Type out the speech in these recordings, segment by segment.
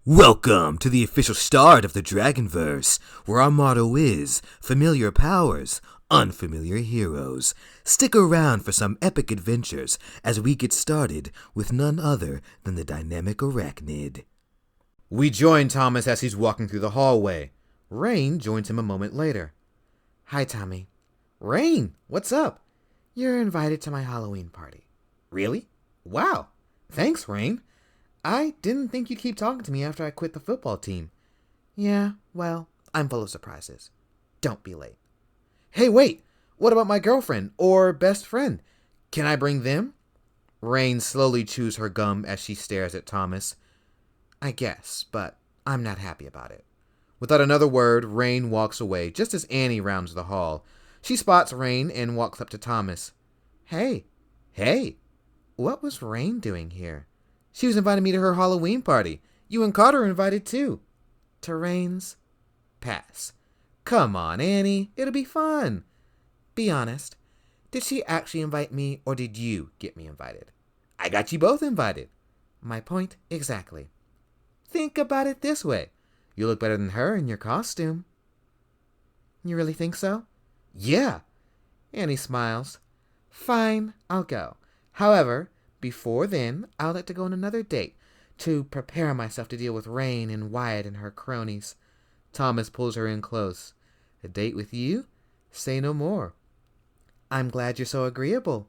Welcome to the official start of the Dragonverse, where our motto is familiar powers, unfamiliar heroes. Stick around for some epic adventures as we get started with none other than the dynamic Arachnid. We join Thomas as he's walking through the hallway. Rain joins him a moment later. Hi, Tommy. Rain, what's up? You're invited to my Halloween party. Really? Wow. Thanks, Rain. I didn't think you'd keep talking to me after I quit the football team. Yeah, well, I'm full of surprises. Don't be late. Hey, wait! What about my girlfriend or best friend? Can I bring them? Rain slowly chews her gum as she stares at Thomas. I guess, but I'm not happy about it. Without another word, Rain walks away just as Annie rounds the hall. She spots Rain and walks up to Thomas. Hey. Hey. What was Rain doing here? She was inviting me to her Halloween party. You and Carter are invited too. To Rain's? Pass. Come on, Annie. It'll be fun. Be honest. Did she actually invite me, or did you get me invited? I got you both invited. My point exactly. Think about it this way. You look better than her in your costume. You really think so? Yeah. Annie smiles. Fine, I'll go. However, before then, I'll like to go on another date to prepare myself to deal with Rain and Wyatt and her cronies. Thomas pulls her in close. A date with you? Say no more. I'm glad you're so agreeable.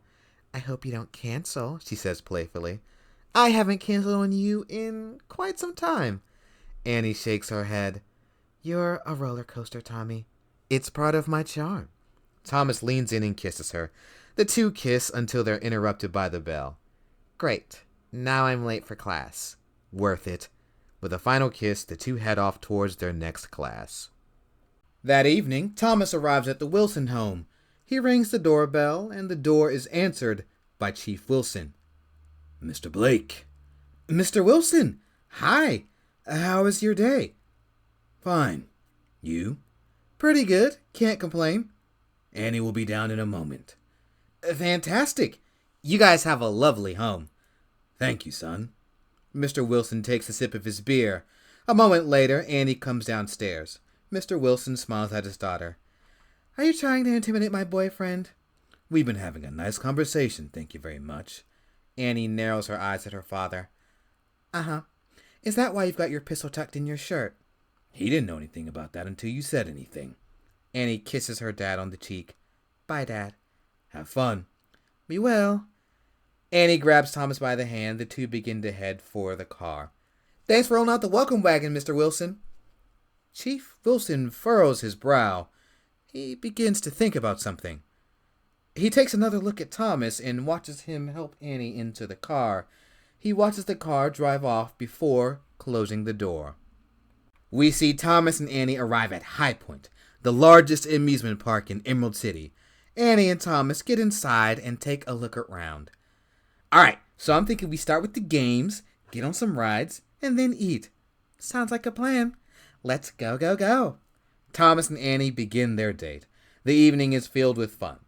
I hope you don't cancel, she says playfully. I haven't canceled on you in quite some time. Annie shakes her head. You're a roller coaster, Tommy. It's part of my charm. Thomas leans in and kisses her. The two kiss until they're interrupted by the bell. Great. Now I'm late for class. Worth it. With a final kiss, the two head off towards their next class. That evening, Thomas arrives at the Wilson home. He rings the doorbell, and the door is answered by Chief Wilson. Mr. Blake. Mr. Wilson! Hi! How was your day? Fine. You? Pretty good. Can't complain. Annie will be down in a moment. Fantastic. You guys have a lovely home. Thank you, son. Mr. Wilson takes a sip of his beer. A moment later, Annie comes downstairs. Mr. Wilson smiles at his daughter. Are you trying to intimidate my boyfriend? We've been having a nice conversation, thank you very much. Annie narrows her eyes at her father. Uh-huh. Is that why you've got your pistol tucked in your shirt? He didn't know anything about that until you said anything. Annie kisses her dad on the cheek. Bye, Dad. Have fun. We will. Annie grabs Thomas by the hand. The two begin to head for the car. Thanks for rolling out the welcome wagon, Mr. Wilson. Chief Wilson furrows his brow. He begins to think about something. He takes another look at Thomas and watches him help Annie into the car. He watches the car drive off before closing the door. We see Thomas and Annie arrive at High Point, the largest amusement park in Emerald City. Annie and Thomas get inside and take a look around. Alright, so I'm thinking we start with the games, get on some rides, and then eat. Sounds like a plan. Let's go. Thomas and Annie begin their date. The evening is filled with fun.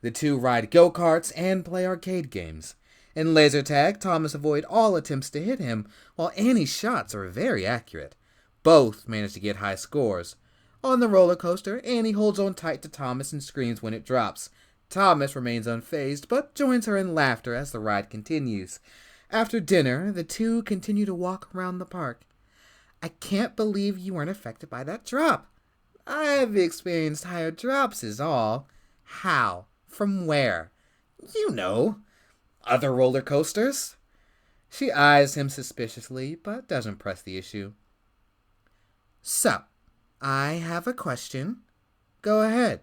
The two ride go-karts and play arcade games. In laser tag, Thomas avoids all attempts to hit him, while Annie's shots are very accurate. Both manage to get high scores. On the roller coaster, Annie holds on tight to Thomas and screams when it drops. Thomas remains unfazed, but joins her in laughter as the ride continues. After dinner, the two continue to walk around the park. I can't believe you weren't affected by that drop. I've experienced higher drops is all. How? From where? You know. Other roller coasters. She eyes him suspiciously, but doesn't press the issue. So, I have a question. Go ahead.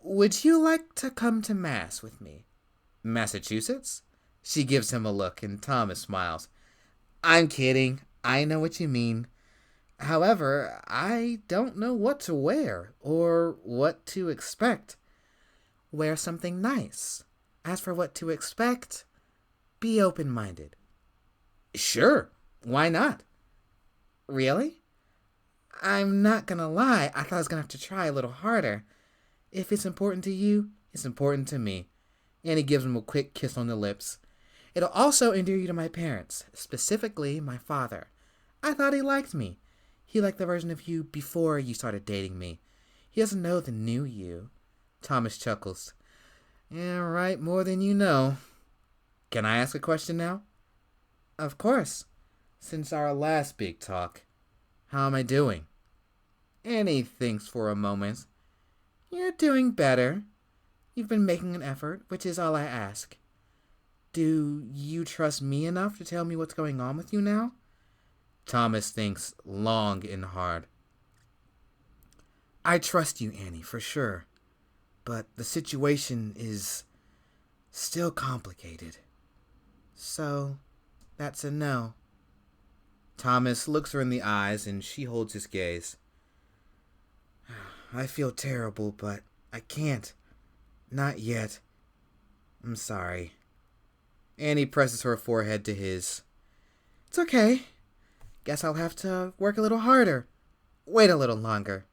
Would you like to come to Mass with me? Massachusetts? She gives him a look, and Thomas smiles. I'm kidding. I know what you mean. However, I don't know what to wear or what to expect. Wear something nice. As for what to expect, be open-minded. Sure. Why not? Really? I'm not gonna lie. I thought I was gonna have to try a little harder. If it's important to you, it's important to me. And he gives him a quick kiss on the lips. It'll also endear you to my parents, specifically my father. I thought he liked me. He liked the version of you before you started dating me. He doesn't know the new you. Thomas chuckles. Yeah, right, more than you know. Can I ask a question now? Of course. Since our last big talk, how am I doing? Annie thinks for a moment. You're doing better. You've been making an effort, which is all I ask. Do you trust me enough to tell me what's going on with you now? Thomas thinks long and hard. I trust you, Annie, for sure. But the situation is still complicated. So, that's a no. Thomas looks her in the eyes and she holds his gaze. I feel terrible, but I can't. Not yet. I'm sorry. Annie presses her forehead to his. It's okay. Guess I'll have to work a little harder. Wait a little longer.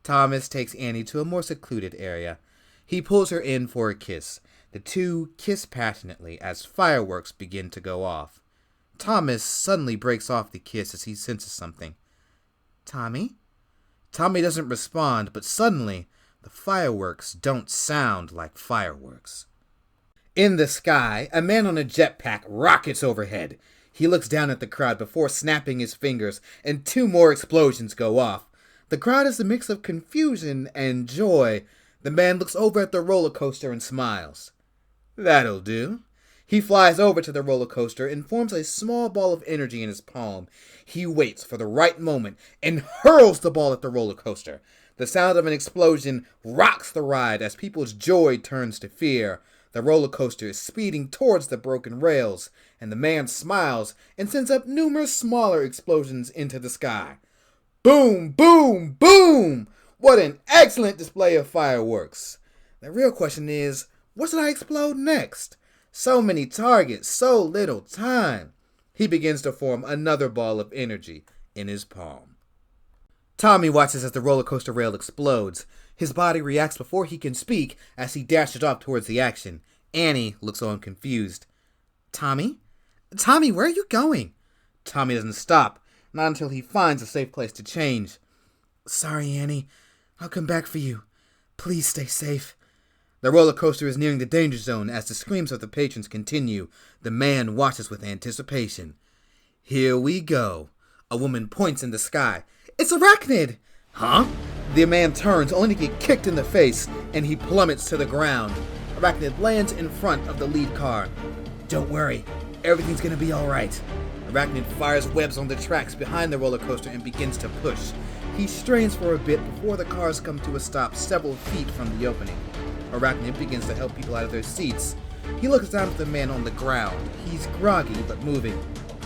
Thomas takes Annie to a more secluded area. He pulls her in for a kiss. The two kiss passionately as fireworks begin to go off. Thomas suddenly breaks off the kiss as he senses something. Tommy? Tommy doesn't respond, but suddenly the fireworks don't sound like fireworks. In the sky, a man on a jetpack rockets overhead. He looks down at the crowd before snapping his fingers, and two more explosions go off. The crowd is a mix of confusion and joy. The man looks over at the roller coaster and smiles. That'll do. He flies over to the roller coaster and forms a small ball of energy in his palm. He waits for the right moment and hurls the ball at the roller coaster. The sound of an explosion rocks the ride as people's joy turns to fear. The roller coaster is speeding towards the broken rails, and the man smiles and sends up numerous smaller explosions into the sky. Boom, boom, boom! What an excellent display of fireworks! The real question is, what should I explode next? So many targets, so little time. He begins to form another ball of energy in his palm. Tommy watches as the roller coaster rail explodes. His body reacts before he can speak as he dashes off towards the action. Annie looks on confused. Tommy? Tommy, where are you going? Tommy doesn't stop, not until he finds a safe place to change. Sorry, Annie. I'll come back for you. Please stay safe. The roller coaster is nearing the danger zone as the screams of the patrons continue. The man watches with anticipation. Here we go. A woman points in the sky. It's Arachnid! Huh? The man turns only to get kicked in the face, and he plummets to the ground. Arachnid lands in front of the lead car. Don't worry, everything's gonna be alright. Arachnid fires webs on the tracks behind the roller coaster and begins to push. He strains for a bit before the cars come to a stop several feet from the opening. Arachnid begins to help people out of their seats. He looks down at the man on the ground. He's groggy but moving.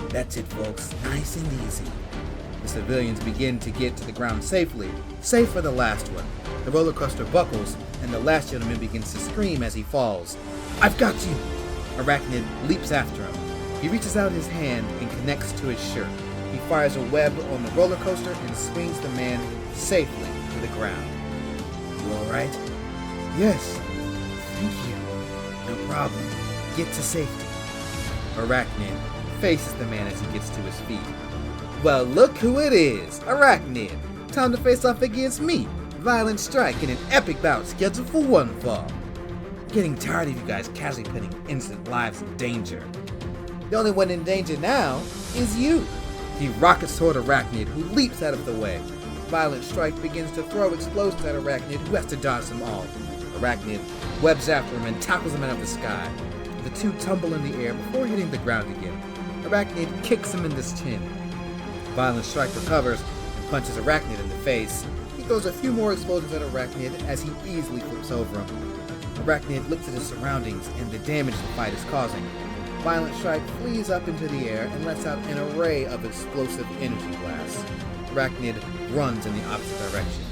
That's it, folks. Nice and easy. The civilians begin to get to the ground safely, save for the last one. The roller coaster buckles, and the last gentleman begins to scream as he falls. I've got you! Arachnid leaps after him. He reaches out his hand and connects to his shirt. He fires a web on the roller coaster and swings the man safely to the ground. You alright? Yes. Thank you. No problem. Get to safety. Arachnid faces the man as he gets to his feet. Well, look who it is. Arachnid. Time to face off against me. Violent strike in an epic bout scheduled for one fall. Getting tired of you guys casually putting innocent lives in danger. The only one in danger now is you. He rockets toward Arachnid, who leaps out of the way. Violent Strike begins to throw explosions at Arachnid, who has to dodge them all. Arachnid webs after him and tackles him out of the sky. The two tumble in the air before hitting the ground again. Arachnid kicks him in the chin. Violent Strike recovers and punches Arachnid in the face. He throws a few more explosions at Arachnid as he easily flips over him. Arachnid looks at his surroundings and the damage the fight is causing. Violent Strike flees up into the air and lets out an array of explosive energy blasts. Arachnid runs in the opposite direction.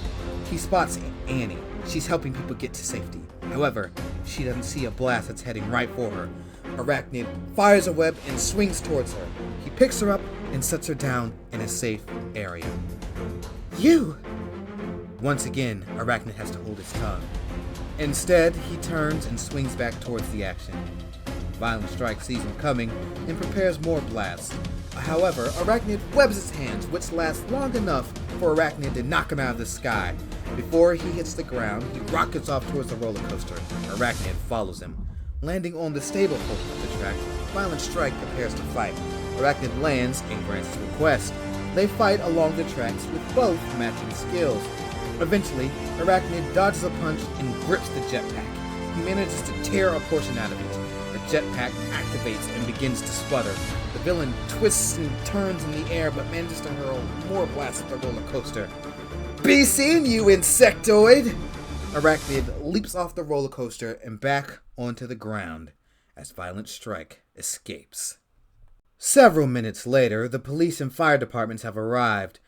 He spots Annie. She's helping people get to safety. However, she doesn't see a blast that's heading right for her. Arachnid fires a web and swings towards her. He picks her up and sets her down in a safe area. You! Once again, Arachnid has to hold his tongue. Instead, he turns and swings back towards the action. Violent Strike sees him coming and prepares more blasts. However, Arachnid webs his hands, which lasts long enough for Arachnid to knock him out of the sky. Before he hits the ground, he rockets off towards the roller coaster. Arachnid follows him. Landing on the stable portion of the track, Violent Strike prepares to fight. Arachnid lands and grants his request. They fight along the tracks with both matching skills. Eventually, Arachnid dodges a punch and grips the jetpack. He manages to tear a portion out of it. The jetpack activates and begins to sputter. The villain twists and turns in the air but manages to hurl more blasts at the roller coaster. Be seeing you, insectoid! Arachnid leaps off the roller coaster and back onto the ground as Violent Strike escapes. Several minutes later, the police and fire departments have arrived,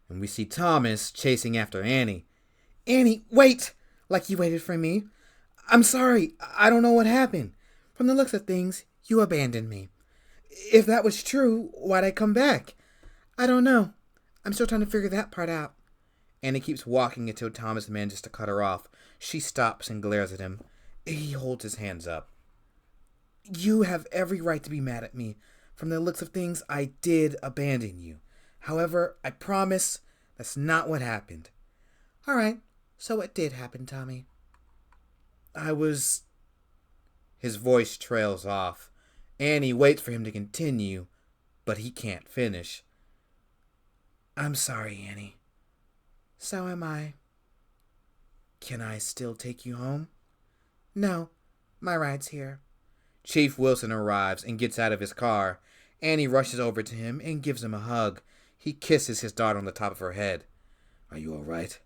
and we see Thomas chasing after Annie. Annie, wait! Like you waited for me. I'm sorry, I don't know what happened. From the looks of things, you abandoned me. If that was true, why'd I come back? I don't know. I'm still trying to figure that part out. Annie keeps walking until Thomas manages to cut her off. She stops and glares at him. He holds his hands up. You have every right to be mad at me. From the looks of things, I did abandon you. However, I promise that's not what happened. All right, so what did happen, Tommy? His voice trails off. Annie waits for him to continue, but he can't finish. I'm sorry, Annie. So am I. Can I still take you home? No, my ride's here. Chief Wilson arrives and gets out of his car. Annie rushes over to him and gives him a hug. He kisses his daughter on the top of her head. Are you all right?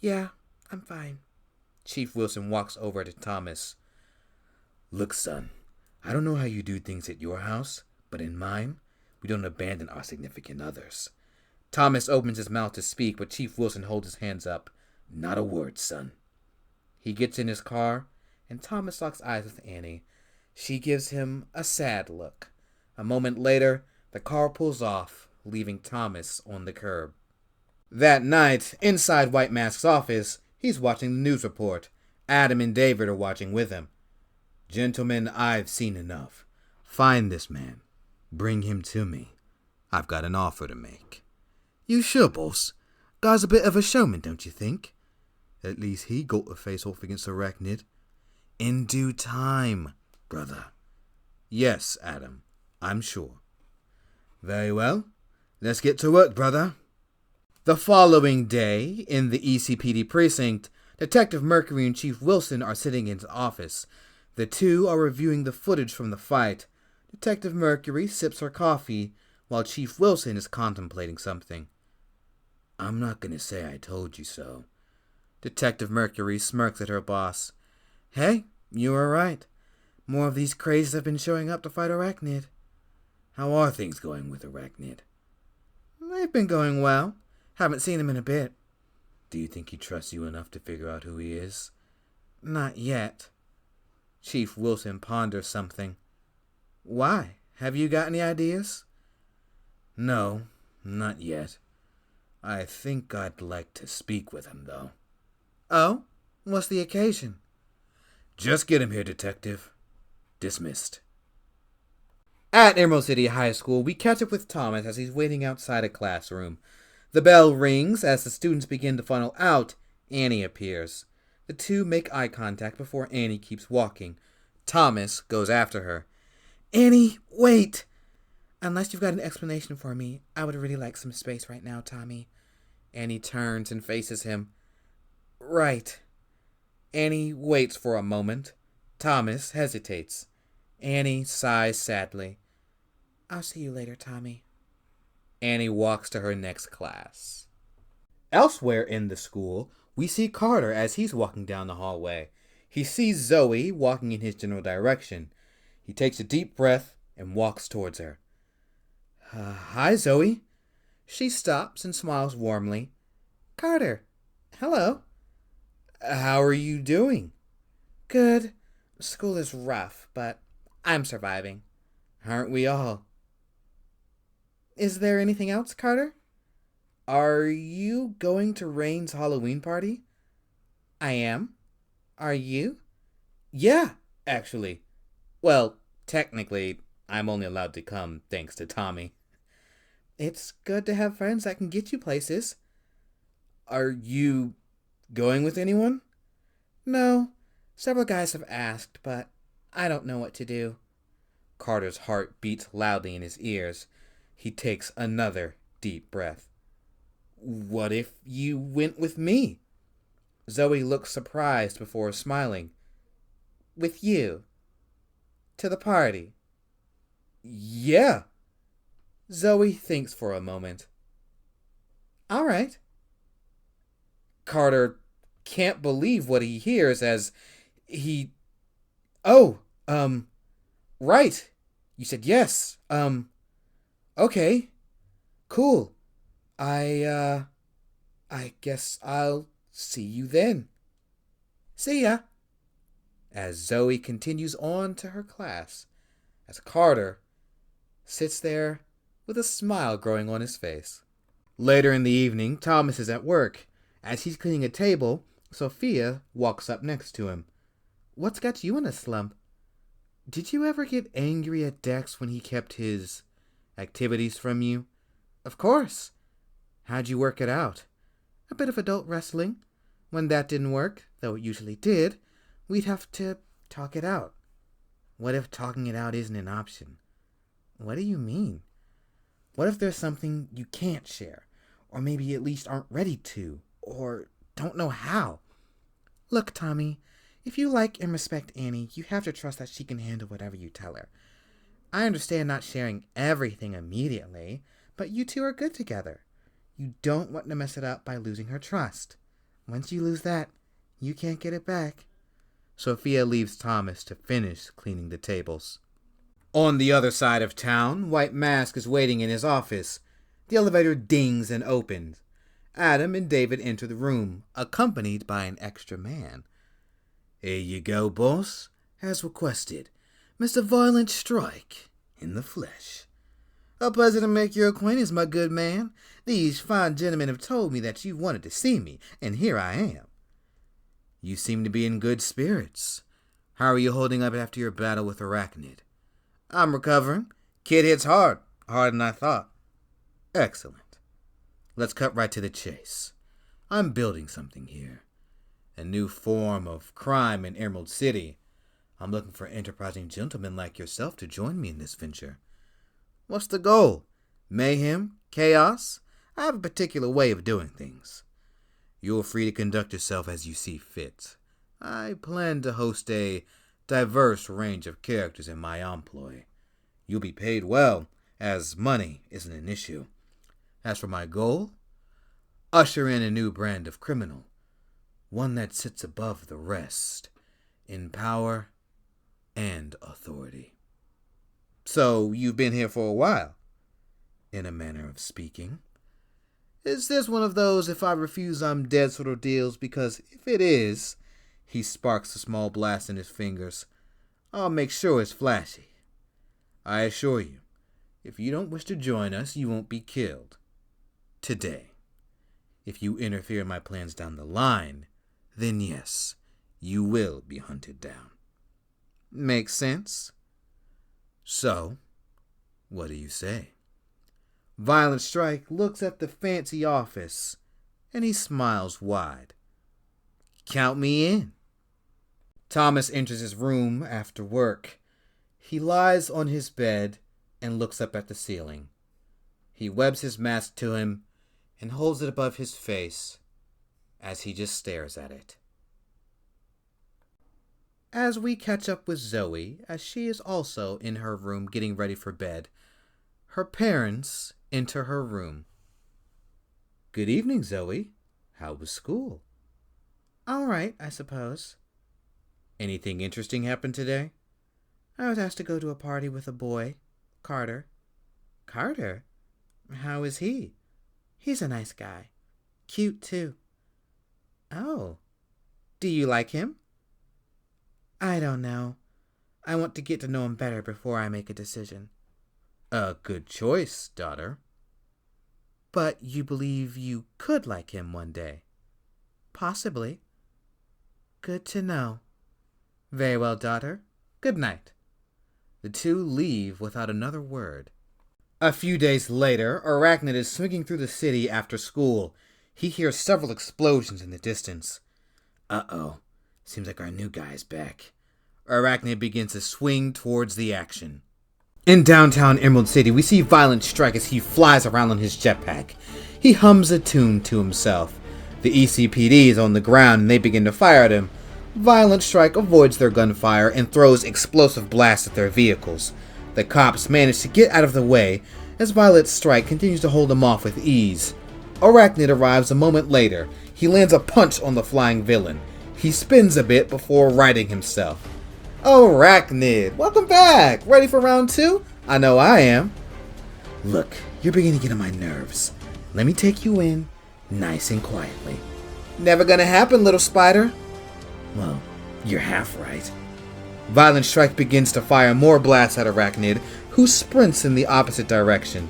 Yeah, I'm fine. Chief Wilson walks over to Thomas. Look, son, I don't know how you do things at your house, but in mine, we don't abandon our significant others. Thomas opens his mouth to speak, but Chief Wilson holds his hands up. Not a word, son. He gets in his car, and Thomas locks eyes with Annie. She gives him a sad look. A moment later, the car pulls off, leaving Thomas on the curb. That night, inside White Mask's office, he's watching the news report. Adam and David are watching with him. Gentlemen, I've seen enough. Find this man. Bring him to me. I've got an offer to make. You sure, boss? Guy's a bit of a showman, don't you think? At least he got to face off against Arachnid. In due time, brother. Yes, Adam, I'm sure. Very well. Let's get to work, brother. The following day, in the ECPD precinct, Detective Mercury and Chief Wilson are sitting in his office. The two are reviewing the footage from the fight. Detective Mercury sips her coffee, while Chief Wilson is contemplating something. I'm not going to say I told you so. Detective Mercury smirks at her boss. Hey, you were right. More of these crazes have been showing up to fight Arachnid. How are things going with Arachnid? They've been going well. Haven't seen him in a bit. Do you think he trusts you enough to figure out who he is? Not yet. Chief Wilson ponders something. Why? Have you got any ideas? No, not yet. I think I'd like to speak with him, though. Oh? What's the occasion? Just get him here, Detective. Dismissed. At Emerald City High School, we catch up with Thomas as he's waiting outside a classroom. The bell rings. As the students begin to funnel out, Annie appears. The two make eye contact before Annie keeps walking. Thomas goes after her. Annie, wait! Unless you've got an explanation for me, I would really like some space right now, Tommy. Annie turns and faces him. Right. Annie waits for a moment. Thomas hesitates. Annie sighs sadly. I'll see you later, Tommy. Annie walks to her next class. Elsewhere in the school, we see Carter as he's walking down the hallway. He sees Zoe walking in his general direction. He takes a deep breath and walks towards her. Hi, Zoe. She stops and smiles warmly. Carter, hello. How are you doing? Good. School is rough, but I'm surviving. Aren't we all? Is there anything else, Carter? Are you going to Rain's Halloween party? I am. Are you? Yeah, actually. Well, technically, I'm only allowed to come thanks to Tommy. It's good to have friends that can get you places. Are you going with anyone? No. Several guys have asked, but I don't know what to do. Carter's heart beats loudly in his ears. He takes another deep breath. What if you went with me? Zoe looks surprised before smiling. With you? To the party? Yeah. Zoe thinks for a moment. All right. Carter can't believe what he hears as he... Oh, right. You said yes. Okay. Cool. I guess I'll see you then. See ya. As Zoe continues on to her class, as Carter sits there with a smile growing on his face. Later in the evening, Thomas is at work. As he's cleaning a table, Sophia walks up next to him. What's got you in a slump? Did you ever get angry at Dex when he kept his activities from you? Of course. How'd you work it out? A bit of adult wrestling. When that didn't work, though it usually did, we'd have to talk it out. What if talking it out isn't an option? What do you mean? What if there's something you can't share, or maybe at least aren't ready to, or don't know how? Look, Tommy, if you like and respect Annie, you have to trust that she can handle whatever you tell her. I understand not sharing everything immediately, but you two are good together. You don't want to mess it up by losing her trust. Once you lose that, you can't get it back. Sophia leaves Thomas to finish cleaning the tables. On the other side of town, White Mask is waiting in his office. The elevator dings and opens. Adam and David enter the room, accompanied by an extra man. Here you go, boss. As requested, Mr. Violent Strike, in the flesh. A pleasure to make your acquaintance, my good man. These fine gentlemen have told me that you wanted to see me, and here I am. You seem to be in good spirits. How are you holding up after your battle with Arachnid? I'm recovering. Kid hits hard. Harder than I thought. Excellent. Let's cut right to the chase. I'm building something here. A new form of crime in Emerald City. I'm looking for enterprising gentlemen like yourself to join me in this venture. What's the goal? Mayhem? Chaos? I have a particular way of doing things. You're free to conduct yourself as you see fit. I plan to host a diverse range of characters in my employ. You'll be paid well, as money isn't an issue. As for my goal, usher in a new brand of criminal, one that sits above the rest, in power and authority. So, you've been here for a while, in a manner of speaking. Is this one of those if I refuse I'm dead sort of deals? Because if it is, he sparks a small blast in his fingers, I'll make sure it's flashy. I assure you, if you don't wish to join us, you won't be killed. Today. If you interfere in my plans down the line, then yes, you will be hunted down. Makes sense? So, what do you say? Violent Strike looks at the fancy office, and he smiles wide. Count me in. Thomas enters his room after work. He lies on his bed and looks up at the ceiling. He webs his mask to him and holds it above his face as he just stares at it. As we catch up with Zoe, as she is also in her room getting ready for bed, her parents enter her room. Good evening, Zoe. How was school? All right, I suppose. Anything interesting happened today? I was asked to go to a party with a boy, Carter. Carter? How is he? He's a nice guy. Cute, too. Oh. Do you like him? I don't know. I want to get to know him better before I make a decision. A good choice, daughter. But you believe you could like him one day? Possibly. Good to know. Very well, daughter. Good night. The two leave without another word. A few days later, Arachnid is swinging through the city after school. He hears several explosions in the distance. Uh-oh. Seems like our new guy's back. Arachnid begins to swing towards the action. In downtown Emerald City, we see Violent strike as he flies around on his jetpack. He hums a tune to himself. The ECPD is on the ground and they begin to fire at him. Violent Strike avoids their gunfire and throws explosive blasts at their vehicles. The cops manage to get out of the way as Violent Strike continues to hold them off with ease. Arachnid arrives a moment later. He lands a punch on the flying villain. He spins a bit before righting himself. Arachnid, welcome back! Ready for round 2? I know I am. Look, you're beginning to get on my nerves. Let me take you in, nice and quietly. Never gonna happen, little spider. Well, you're half right. Violent Strike begins to fire more blasts at Arachnid, who sprints in the opposite direction.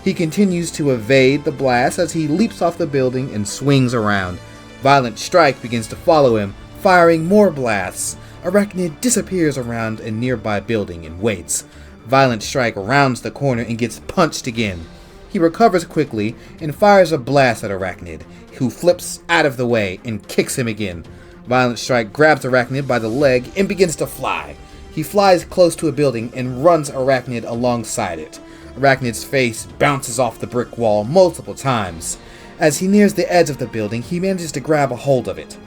He continues to evade the blast as he leaps off the building and swings around. Violent Strike begins to follow him, firing more blasts. Arachnid disappears around a nearby building and waits. Violent Strike rounds the corner and gets punched again. He recovers quickly and fires a blast at Arachnid, who flips out of the way and kicks him again. Violent Strike grabs Arachnid by the leg and begins to fly. He flies close to a building and runs Arachnid alongside it. Arachnid's face bounces off the brick wall multiple times. As he nears the edge of the building, he manages to grab a hold of it.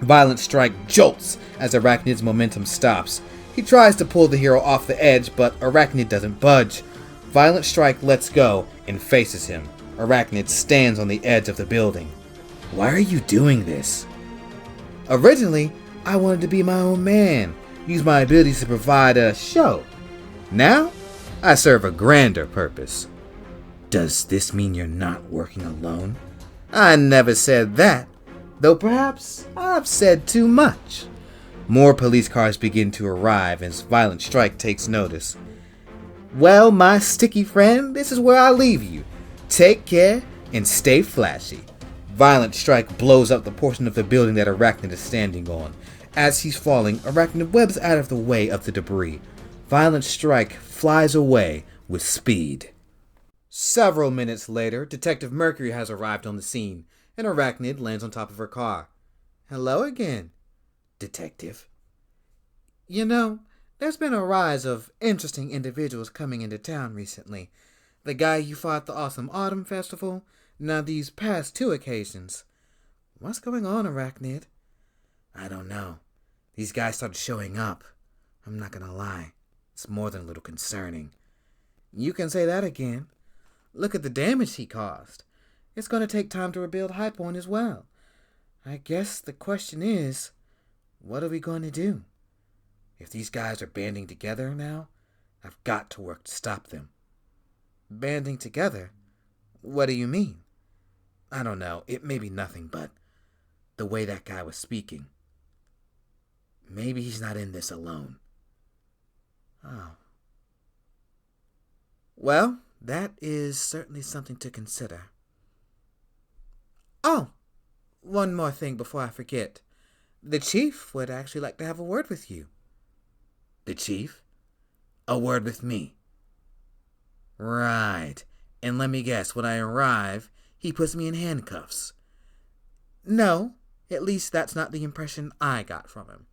Violent Strike jolts as Arachnid's momentum stops. He tries to pull the hero off the edge, but Arachnid doesn't budge. Violent Strike lets go and faces him. Arachnid stands on the edge of the building. Why are you doing this? Originally, I wanted to be my own man, use my abilities to provide a show. Now, I serve a grander purpose. Does this mean you're not working alone? I never said that, though perhaps I've said too much. More police cars begin to arrive as Violent Strike takes notice. Well, my sticky friend, this is where I leave you. Take care and stay flashy. Violent Strike blows up the portion of the building that Arachnid is standing on. As he's falling, Arachnid webs out of the way of the debris. Violent Strike flies away with speed. Several minutes later, Detective Mercury has arrived on the scene, and Arachnid lands on top of her car. Hello again, Detective. You know, there's been a rise of interesting individuals coming into town recently. The guy you fought at the Awesome Autumn Festival, now these past 2 occasions. What's going on, Arachnid? I don't know. These guys started showing up. I'm not gonna lie. It's more than a little concerning. You can say that again. Look at the damage he caused. It's gonna take time to rebuild High Point as well. I guess the question is, what are we going to do? If these guys are banding together now, I've got to work to stop them. Banding together? What do you mean? I don't know. It may be nothing but the way that guy was speaking. Maybe he's not in this alone. Oh. Well, that is certainly something to consider. Oh, one more thing before I forget. The chief would actually like to have a word with you. The chief? A word with me? Right. And let me guess, when I arrive, he puts me in handcuffs. No, at least that's not the impression I got from him.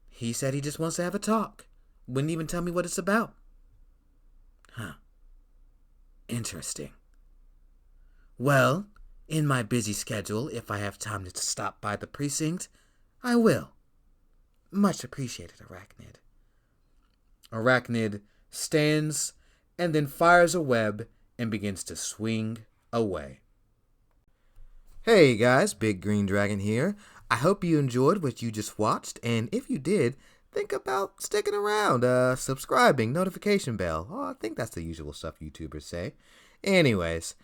He said he just wants to have a talk. Wouldn't even tell me what it's about. Huh. Interesting. Well, in my busy schedule, if I have time to stop by the precinct, I will. Much appreciated, Arachnid. Arachnid stands and then fires a web and begins to swing away. Hey guys, Big Green Dragon here. I hope you enjoyed what you just watched, and if you did, think about sticking around, subscribing, notification bell. Oh, I think that's the usual stuff YouTubers say. Anyways,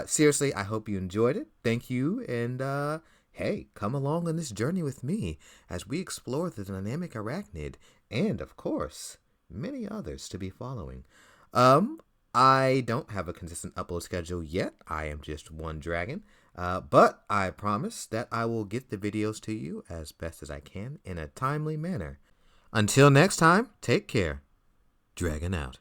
seriously, I hope you enjoyed it. Thank you, and hey, come along on this journey with me as we explore the dynamic Arachnid, and of course, many others to be following. I don't have a consistent upload schedule yet. I am just one dragon. But I promise that I will get the videos to you as best as I can in a timely manner. Until next time, take care. Dragon out.